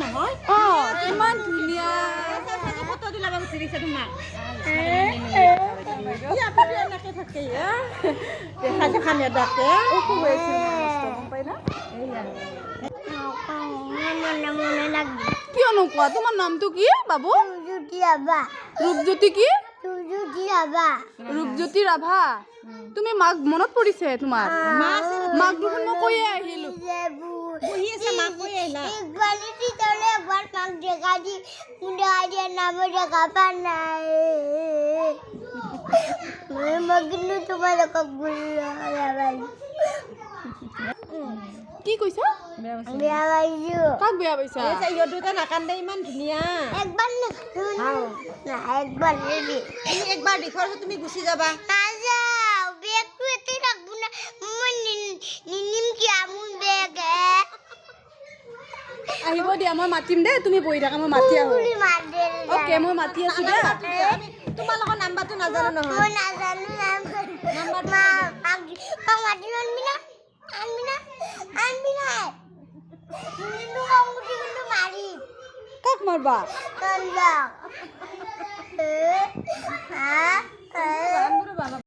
নহয় ইমান ধুনীয়া ফটো দিলা বাৰু চিৰিছে তোমাক কি আপুনি এনেকে থাকে দেখা দেখা নেদাকে অসুখ হৈছিল গম পাই না কিয় নোকোৱা তোমাৰ নামটো কি বাবু ৰূপজ্যোতি কি ৰূপজ্যোতি ৰাভা তুমি মাক মনত পৰিছে তোমাৰ মাক দেখোন মই কৈয়ে আহিলো বহি আছে মাক কৈ আহিলা কি কৈছা কাক বেয়া পাইছা ইহঁত দুটা নাকান্দে ইমান ধুনীয়া তুমি একবাৰ দেখুৱাৰ পিছত তুমি গুচি যাবা আহিব দিয়া মই মাতিম দে তুমি বহি থাকা মই মাতি আহো অ'কে মই মাতি আছো দে তোমালোকৰ নাম্বাৰটো নাজানো নহয় কাক মাৰবা